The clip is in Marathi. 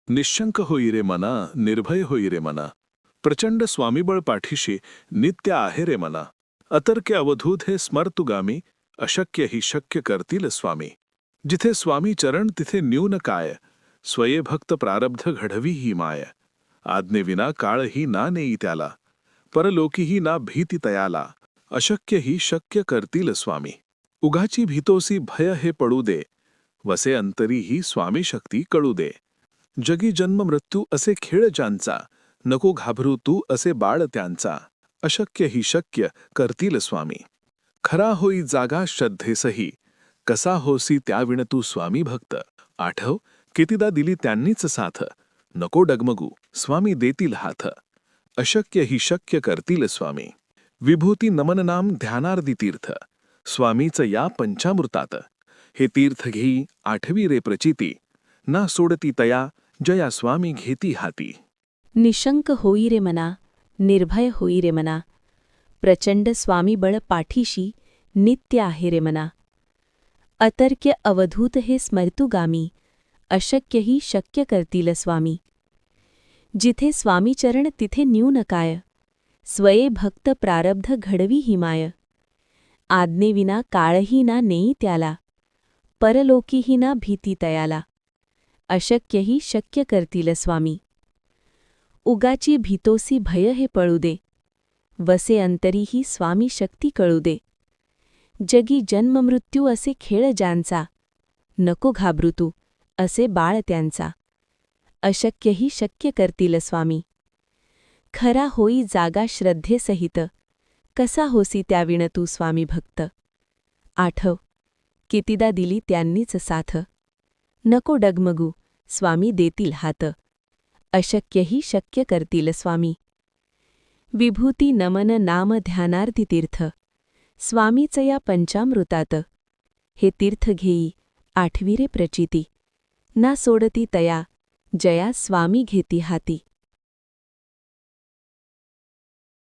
निश्शंक होई रे मना, निर्भय होई रे मना. प्रचंड स्वामीबळ पाठीशी नित्य आहे रे मना. अतर्क्य अवधूत हे स्मर्तुगामी, अशक्य ही शक्य करतील स्वामी. जिथे स्वामी चरण तिथे न्यून काय, स्वये भक्त प्रारब्ध घडवी ही माय. आज्ञेविना काळही ना नेई त्याला, परलोकीही ना भीती तयाला. अशक्य ही शक्य करतील स्वामी. उगाची भीतोसी भय हे पडू दे, वसे अंतरी ही स्वामी शक्ती कळू दे. जगी जन्म मृत्यू असे खेळ ज्यांचा, नको घाबरू तू असे बाळ त्यांचा. अशक्य ही शक्य करतील स्वामी. खरा होई जागा श्रद्धेसही, कसा होसी त्याविण तू स्वामी भक्त. आठव कितीदा दिली त्यांनीच साथ, नको डगमगू स्वामी देतील हात. अशक्य ही शक्य करतील स्वामी. विभूती नमन नाम ध्यानार्दी तीर्थ, स्वामीच या पंचामृतात. हे तीर्थ घेई आठवी रे प्रचिती, ना सोडती तया जया स्वामी घेती हाती. निशंक होई रे मना, निर्भय होई रे मना. प्रचंड स्वामीबळ पाठीशी नित्य आहे रे मना. अतर्क्य अवधूत हे स्मर्तुगामी, अशक्य ही शक्य करतील स्वामी. जिथे स्वामीचरण तिथे न्यून काय, स्वये भक्त प्रारब्ध घडवी ही माय. आज्ञेविना काळही ना नेई त्याला, परलोकीही ना भीती तयाला. अशक्य ही शक्य करतील स्वामी. उगाची भीतोसी भय हे पळू दे, वसे अंतरी ही स्वामी शक्ती कळू दे. जगी जन्म मृत्यू असे खेळ ज्यांचा, नको घाबरू तू असे बाळ त्यांचा. अशक्य ही शक्य करतील स्वामी. खरा होई जागा श्रद्धेसहित, कसा होसी त्याविण तू स्वामी भक्त. आठव कितीदा दिली त्यांनीच साथ, नको डगमगू स्वामी देतील हात. अशक्य ही शक्य करतील स्वामी. विभूती नमन नाम ध्यानार्दी तीर्थ, स्वामीच या पंचामृतात. हे तीर्थ घेई आठवी रे प्रचिती, ना सोडती तया जया स्वामी घेती हाती.